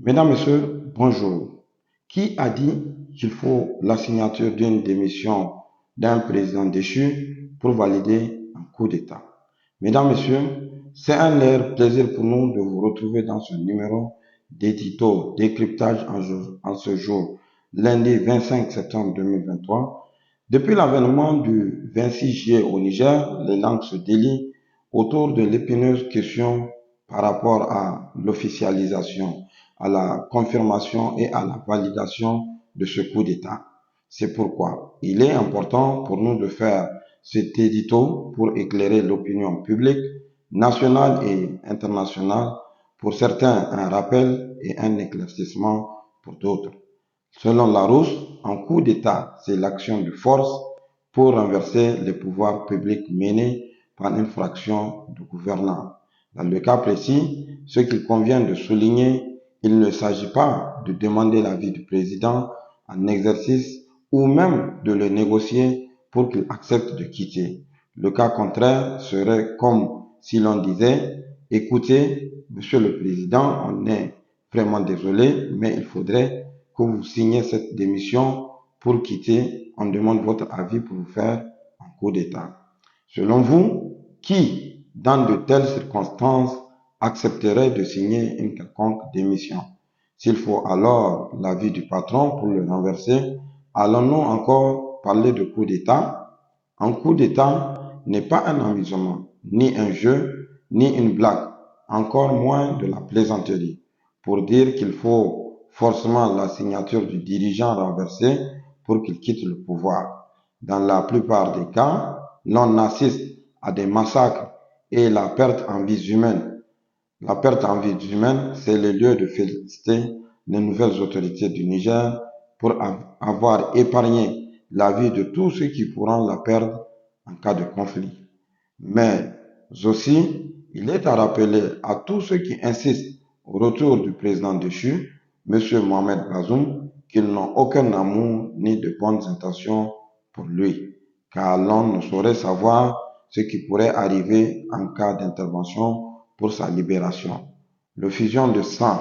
Mesdames, Messieurs, bonjour. Qui a dit qu'il faut la signature d'une démission d'un président déchu pour valider un coup d'État? Mesdames, Messieurs, c'est un réel plaisir pour nous de vous retrouver dans ce numéro d'édito décryptage en ce jour, lundi 25 septembre 2023. Depuis l'avènement du 26 juillet au Niger, les langues se délient autour de l'épineuse question par rapport à l'officialisation, à la confirmation et à la validation de ce coup d'État. C'est pourquoi il est important pour nous de faire cet édito pour éclairer l'opinion publique nationale et internationale, pour certains un rappel et un éclaircissement pour d'autres. Selon Larousse, un coup d'État, c'est l'action de force pour renverser les pouvoirs publics menés par une fraction de gouvernants. Dans le cas précis, ce qu'il convient de souligner, il ne s'agit pas de demander l'avis du président en exercice ou même de le négocier pour qu'il accepte de quitter. Le cas contraire serait comme si l'on disait, écoutez, Monsieur le Président, on est vraiment désolé, mais il faudrait que vous signez cette démission pour quitter. On demande votre avis pour vous faire un coup d'État. Selon vous, qui, dans de telles circonstances, accepterait de signer une quelconque démission? S'il faut alors l'avis du patron pour le renverser, allons-nous encore parler de coup d'État? Un coup d'État n'est pas un amusement, ni un jeu, ni une blague, encore moins de la plaisanterie. Pour dire qu'il faut forcément la signature du dirigeant renversé pour qu'il quitte le pouvoir. Dans la plupart des cas, l'on assiste à des massacres et la perte en vies humaines. La perte en vies humaines, c'est le lieu de féliciter les nouvelles autorités du Niger pour avoir épargné la vie de tous ceux qui pourront la perdre en cas de conflit. Mais aussi, il est à rappeler à tous ceux qui insistent au retour du président déchu, M. Mohamed Bazoum, qu'ils n'ont aucun amour ni de bonnes intentions pour lui, car l'on ne saurait savoir ce qui pourrait arriver en cas d'intervention pour sa libération. Le fusion de sang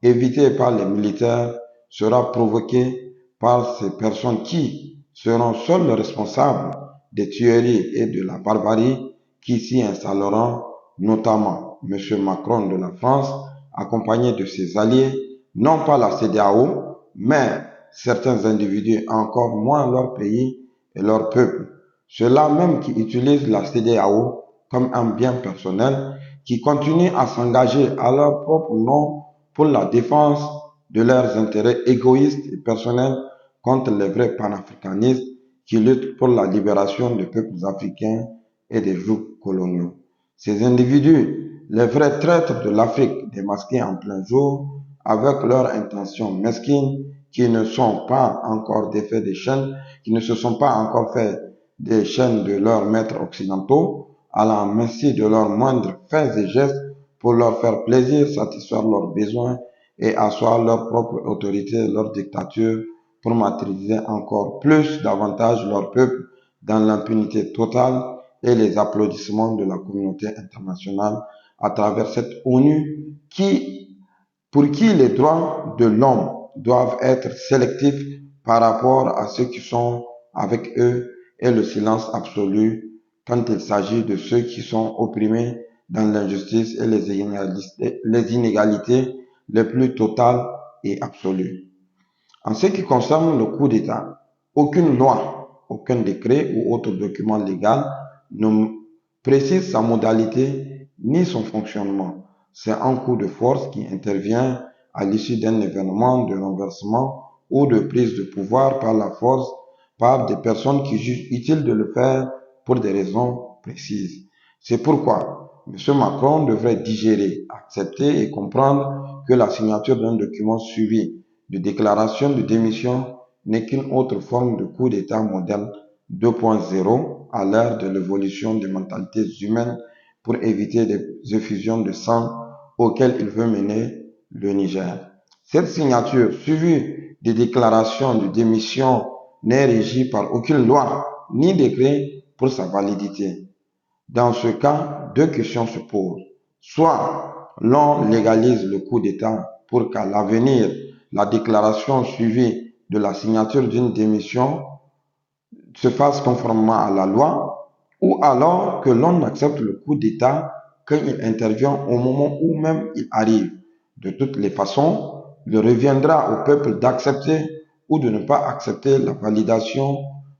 évité par les militaires sera provoqué par ces personnes qui seront seuls responsables des tueries et de la barbarie qui s'y installeront, notamment M. Macron de la France, accompagné de ses alliés, non pas la CEDEAO, mais certains individus, encore moins leur pays et leur peuple. Ceux-là même qui utilisent la CEDEAO comme un bien personnel, qui continuent à s'engager à leur propre nom pour la défense de leurs intérêts égoïstes et personnels contre les vrais panafricanistes qui luttent pour la libération des peuples africains et des jougs coloniaux. Ces individus, les vrais traîtres de l'Afrique démasqués en plein jour, avec leurs intentions mesquines, qui ne sont pas encore défaits des chaînes, qui ne se sont pas encore fait des chaînes de leurs maîtres occidentaux, à la merci de leurs moindres faits et gestes pour leur faire plaisir, satisfaire leurs besoins et asseoir leur propre autorité, leur dictature, pour maîtriser encore plus davantage leur peuple dans l'impunité totale et les applaudissements de la communauté internationale à travers cette ONU pour qui les droits de l'homme doivent être sélectifs par rapport à ceux qui sont avec eux et le silence absolu quand il s'agit de ceux qui sont opprimés dans l'injustice et les inégalités les plus totales et absolues. En ce qui concerne le coup d'État, aucune loi, aucun décret ou autre document légal ne précise sa modalité ni son fonctionnement. C'est un coup de force qui intervient à l'issue d'un événement de renversement ou de prise de pouvoir par la force par des personnes qui jugent utile de le faire pour des raisons précises. C'est pourquoi M. Macron devrait digérer, accepter et comprendre que la signature d'un document suivi de déclaration de démission n'est qu'une autre forme de coup d'État modèle 2.0 à l'ère de l'évolution des mentalités humaines pour éviter des effusions de sang auxquelles il veut mener le Niger. Cette signature, suivie des déclarations de démission, n'est régie par aucune loi ni décret pour sa validité. Dans ce cas, deux questions se posent. Soit l'on légalise le coup d'État pour qu'à l'avenir, la déclaration suivie de la signature d'une démission se fasse conformément à la loi, ou alors que l'on accepte le coup d'État quand il intervient au moment où même il arrive. De toutes les façons, il reviendra au peuple d'accepter ou de ne pas accepter la validation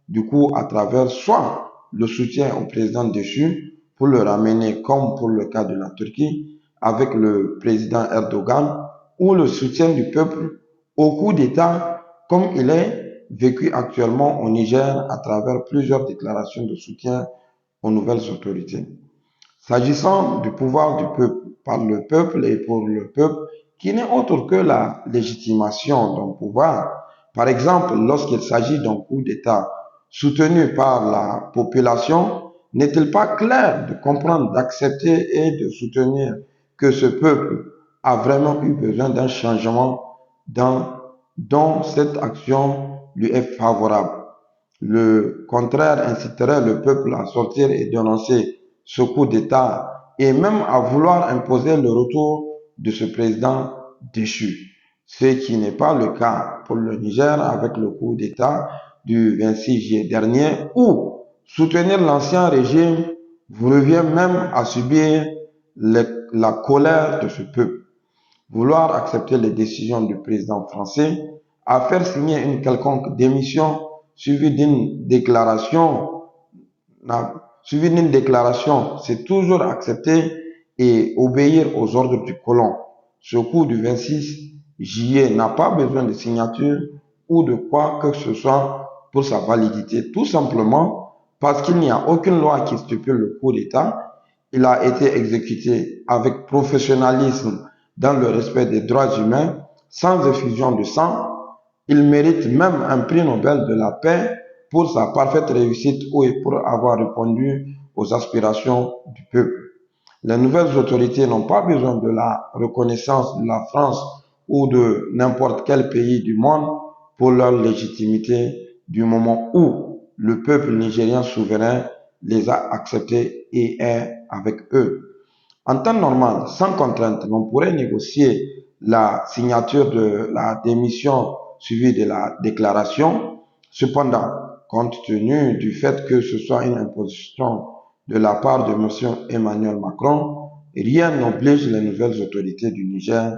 du coup à travers soit le soutien au président déchu pour le ramener comme pour le cas de la Turquie avec le président Erdogan, ou le soutien du peuple au coup d'État comme il est vécu actuellement au Niger à travers plusieurs déclarations de soutien aux nouvelles autorités. S'agissant du pouvoir du peuple, par le peuple et pour le peuple, qui n'est autre que la légitimation d'un pouvoir, par exemple, lorsqu'il s'agit d'un coup d'État soutenu par la population, n'est-il pas clair de comprendre, d'accepter et de soutenir que ce peuple a vraiment eu besoin d'un changement dont cette action lui est favorable? Le contraire inciterait le peuple à sortir et dénoncer ce coup d'État et même à vouloir imposer le retour de ce président déchu. Ce qui n'est pas le cas pour le Niger avec le coup d'État du 26 juillet dernier, où soutenir l'ancien régime vous revient même à subir la colère de ce peuple. Vouloir accepter les décisions du président français, à faire signer une quelconque démission suivie d'une déclaration, c'est toujours accepter et obéir aux ordres du colon. Ce coup du 26 juillet n'a pas besoin de signature ou de quoi que ce soit pour sa validité, tout simplement parce qu'il n'y a aucune loi qui stipule le coup d'État. Il a été exécuté avec professionnalisme dans le respect des droits humains, sans effusion de sang. Il mérite même un prix Nobel de la paix pour sa parfaite réussite ou pour avoir répondu aux aspirations du peuple. Les nouvelles autorités n'ont pas besoin de la reconnaissance de la France ou de n'importe quel pays du monde pour leur légitimité du moment où le peuple nigérien souverain les a acceptés et est avec eux. En temps normal, sans contrainte, on pourrait négocier la signature de la démission suivie de la déclaration. Cependant, compte tenu du fait que ce soit une imposition de la part de M. Emmanuel Macron, rien n'oblige les nouvelles autorités du Niger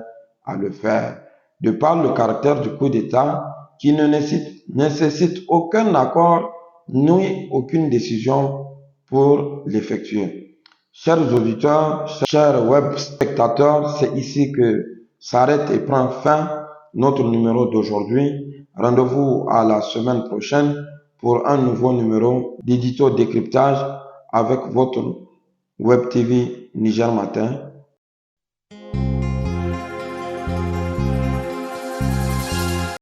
à le faire, de par le caractère du coup d'État qui ne nécessite aucun accord ni aucune décision pour l'effectuer. Chers auditeurs, chers web spectateurs, c'est ici que s'arrête et prend fin notre numéro d'aujourd'hui. Rendez-vous à la semaine prochaine pour un nouveau numéro d'édito décryptage avec votre Web TV Niger Matin.